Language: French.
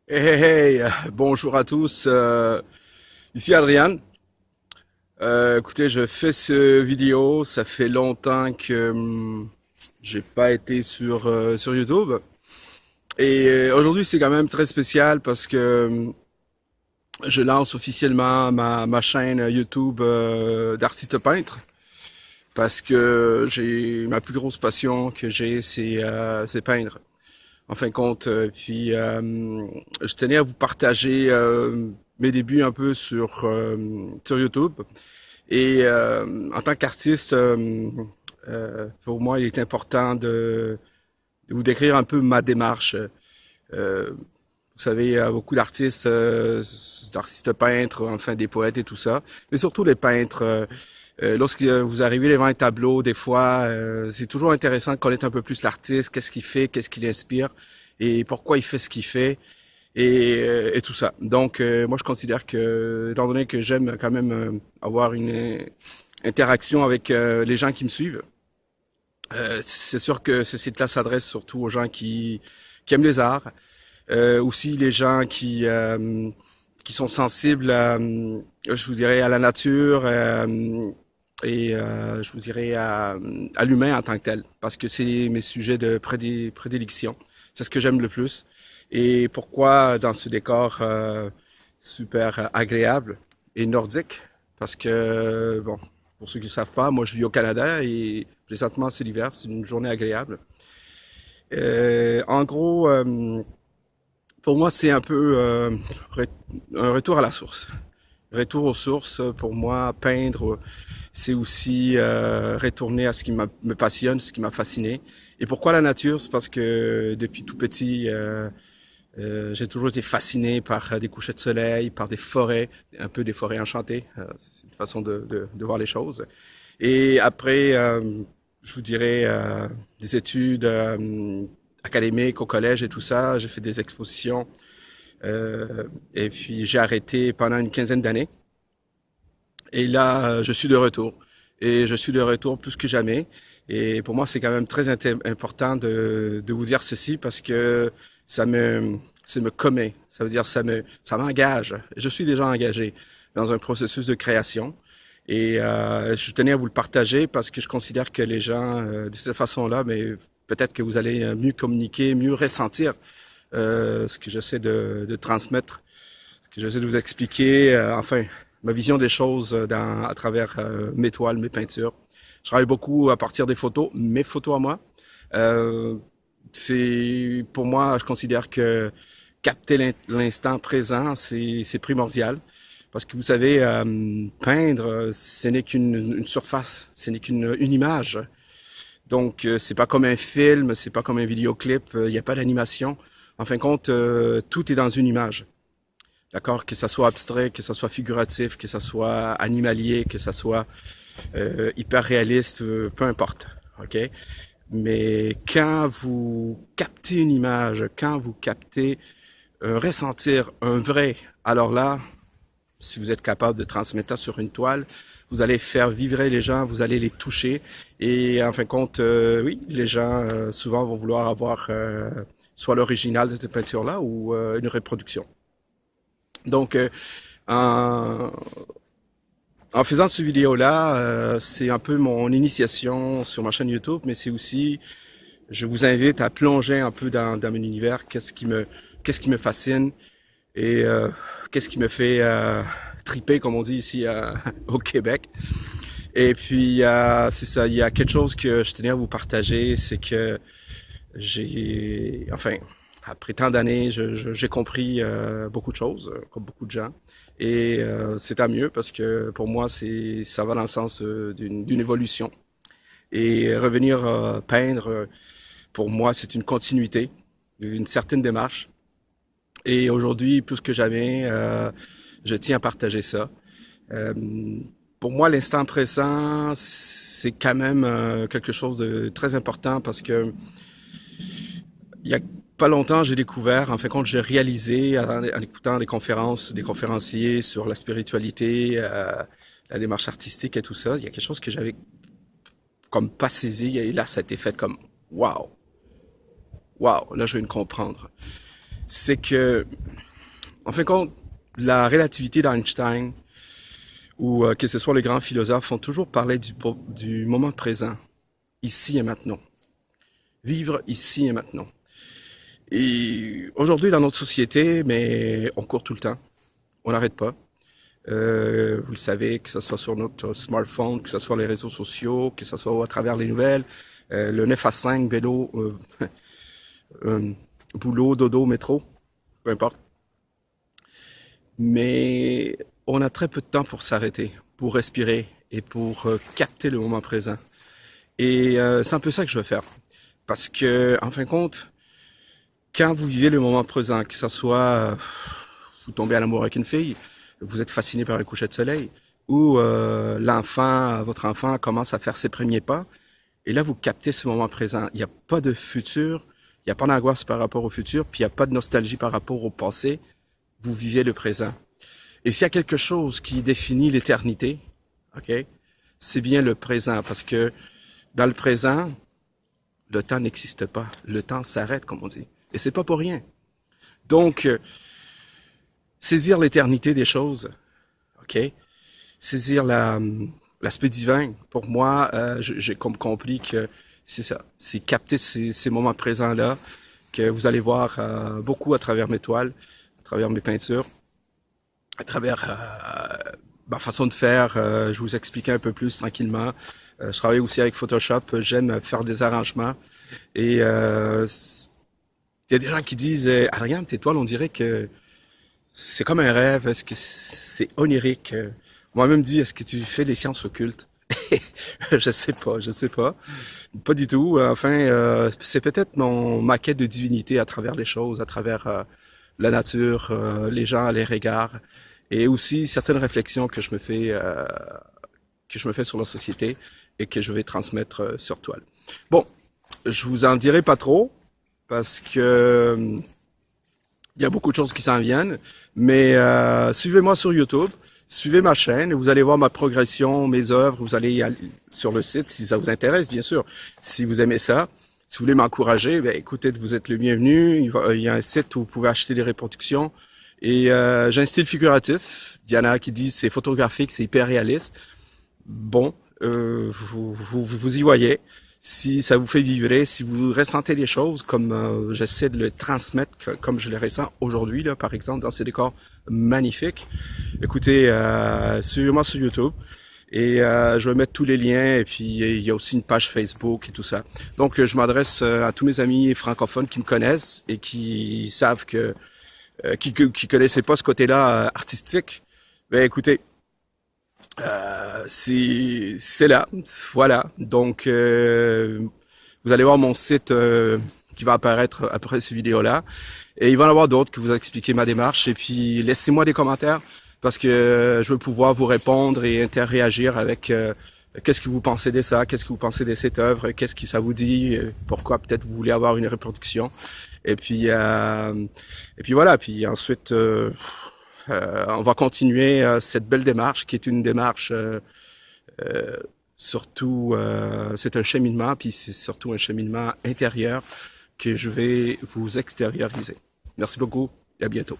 Hey, hey, hey, bonjour à tous. Ici Adrien. Écoutez, je fais ce vidéo. Ça fait longtemps que j'ai pas été sur YouTube. Et aujourd'hui, c'est quand même très spécial parce que je lance officiellement ma chaîne YouTube d'artiste peintre. Parce que j'ai ma plus grosse passion que j'ai, c'est peindre. En fin de compte. Je tenais à vous partager mes débuts un peu sur YouTube. Et en tant qu'artiste, pour moi, il est important de vous décrire un peu ma démarche. Vous savez, il y a beaucoup d'artistes, d'artistes peintres, enfin des poètes et tout ça, mais surtout les peintres. Lorsque vous arrivez devant un tableau, des fois, c'est toujours intéressant de connaître un peu plus l'artiste, qu'est-ce qu'il fait, qu'est-ce qui l'inspire et pourquoi il fait ce qu'il fait et tout ça. Donc, moi, je considère que, étant donné que j'aime quand même avoir une interaction avec les gens qui me suivent, c'est sûr que ce site-là s'adresse surtout aux gens qui aiment les arts, aussi les gens qui sont sensibles à, je vous dirais, à la nature je vous dirais à l'humain en tant que tel, parce que c'est mes sujets de prédilection. C'est ce que j'aime le plus. Et pourquoi dans ce décor super agréable et nordique? Parce que, bon, pour ceux qui ne savent pas, moi je vis au Canada et présentement c'est l'hiver, c'est une journée agréable. En gros, pour moi c'est un peu un retour à la source. Retour aux sources, pour moi, peindre, c'est aussi retourner à ce qui me passionne, ce qui m'a fasciné. Et pourquoi la nature? C'est parce que depuis tout petit, j'ai toujours été fasciné par des couchers de soleil, par des forêts, un peu des forêts enchantées. C'est une façon de voir les choses. Et après, je vous dirais, des études académiques au collège et tout ça, j'ai fait des expositions. Et puis j'ai arrêté pendant une quinzaine d'années. Et là, je suis de retour. Et je suis de retour plus que jamais. Et pour moi, c'est quand même très important de vous dire ceci parce que ça me, ça me commet. Ça veut dire ça m'engage. Je suis déjà engagé dans un processus de création. Et je tenais à vous le partager parce que je considère que les gens, de cette façon-là, mais peut-être que vous allez mieux communiquer, mieux ressentir ce que j'essaie de transmettre, ce que j'essaie de vous expliquer. Enfin, ma vision des choses à travers mes toiles, mes peintures. Je travaille beaucoup à partir des photos, mes photos à moi. Euh, c'est pour moi, je considère que capter l'instant présent, c'est primordial. Parce que vous savez, peindre, ce n'est qu'une surface, ce n'est qu'une image. Donc, c'est pas comme un film, c'est pas comme un vidéoclip, il n'y a pas d'animation. En fin de compte, tout est dans une image. D'accord? Que ça soit abstrait, que ça soit figuratif, que ça soit animalier, que ça soit hyper réaliste, peu importe. OK? Mais quand vous captez une image, quand vous captez un ressentir, un vrai, alors là, si vous êtes capable de transmettre ça sur une toile, vous allez faire vibrer les gens, vous allez les toucher. Et en fin de compte, oui, les gens souvent vont vouloir avoir soit l'original de cette peinture-là ou une reproduction. Donc, en, en faisant cette vidéo-là, c'est un peu mon initiation sur ma chaîne YouTube, mais c'est aussi, je vous invite à plonger un peu dans mon univers, qu'est-ce qui me fascine et qu'est-ce qui me fait triper, comme on dit ici au Québec. Et puis, c'est ça, il y a quelque chose que je tenais à vous partager, c'est que enfin, après tant d'années, j'ai compris beaucoup de choses, comme beaucoup de gens. Et c'est tant mieux parce que pour moi, ça va dans le sens d'une évolution. Et revenir peindre, pour moi, c'est une continuité, une certaine démarche. Et aujourd'hui, plus que jamais, je tiens à partager ça. Euh, pour moi, l'instant présent, c'est quand même quelque chose de très important parce que il y a pas longtemps, j'ai découvert, en fin de compte, j'ai réalisé en écoutant des conférences, des conférenciers sur la spiritualité, la démarche artistique et tout ça. Il y a quelque chose que j'avais comme pas saisi et là, ça a été fait comme wow, wow, là, je viens de comprendre. c'est que, en fin de compte, la relativité d'Einstein ou que ce soit les grands philosophes ont toujours parlé du moment présent, ici et maintenant. Vivre ici et maintenant. Et aujourd'hui, dans notre société, mais on court tout le temps. On n'arrête pas. Vous le savez, que ce soit sur notre smartphone, que ce soit les réseaux sociaux, que ce soit à travers les nouvelles, le 9 à 5, vélo, boulot, dodo, métro, peu importe. Mais on a très peu de temps pour s'arrêter, pour respirer et pour capter le moment présent. Et c'est un peu ça que je veux faire. Parce que, en fin de compte, quand vous vivez le moment présent, que ce soit vous tombez à l'amour avec une fille, vous êtes fasciné par un coucher de soleil, ou votre enfant commence à faire ses premiers pas, et là vous captez ce moment présent. Il n'y a pas de futur, il n'y a pas d'angoisse par rapport au futur, puis il n'y a pas de nostalgie par rapport au passé. Vous vivez le présent. Et s'il y a quelque chose qui définit l'éternité, ok, c'est bien le présent, parce que dans le présent, le temps n'existe pas. Le temps s'arrête, comme on dit. Et c'est pas pour rien. Donc, saisir l'éternité des choses, ok? Saisir l'aspect divin. Pour moi, j'ai comme compris que c'est ça. C'est capter ces moments présents-là que vous allez voir beaucoup à travers mes toiles, à travers mes peintures, à travers ma façon de faire. Je vous expliquais un peu plus tranquillement. Je travaille aussi avec Photoshop. J'aime faire des arrangements. Et il y a des gens qui disent Adrien, tes toiles, on dirait que c'est comme un rêve. Est-ce que c'est onirique? Moi-même dit, est-ce que tu fais des sciences occultes? Je sais pas, je sais pas. Pas du tout. Enfin, c'est peut-être ma quête de divinité à travers les choses, à travers la nature, les gens, les regards, et aussi certaines réflexions que je me fais sur la société et que je vais transmettre sur toile. Bon, je vous en dirai pas trop parce que il y a beaucoup de choses qui s'en viennent, mais suivez-moi sur YouTube, suivez ma chaîne, vous allez voir ma progression, mes œuvres, vous allez aller sur le site si ça vous intéresse, bien sûr. Si vous aimez ça, si vous voulez m'encourager, ben écoutez, vous êtes le bienvenu. Il y a un site où vous pouvez acheter des reproductions. Et j'ai un style figuratif. Il y en a qui disent c'est photographique, c'est hyper réaliste. Bon, vous y voyez. Si ça vous fait vibrer, si vous ressentez les choses comme j'essaie de le transmettre, comme je les ressens aujourd'hui, là, par exemple, dans ces décors magnifiques, écoutez, suivez-moi sur YouTube et je vais mettre tous les liens et puis il y a aussi une page Facebook et tout ça. Donc, je m'adresse à tous mes amis francophones qui me connaissent et qui savent qui connaissaient pas ce côté-là artistique. Ben, écoutez, c'est là, voilà. Donc, vous allez voir mon site qui va apparaître après cette vidéo-là. Et il va y en avoir d'autres qui vous expliquer ma démarche. Et puis, laissez-moi des commentaires parce que je veux pouvoir vous répondre et interréagir avec qu'est-ce que vous pensez de ça, qu'est-ce que vous pensez de cette œuvre, qu'est-ce que ça vous dit, pourquoi peut-être vous voulez avoir une reproduction. Et puis voilà. Puis ensuite, on va continuer cette belle démarche qui est une démarche surtout, c'est un cheminement, puis c'est surtout un cheminement intérieur que je vais vous extérioriser. Merci beaucoup et à bientôt.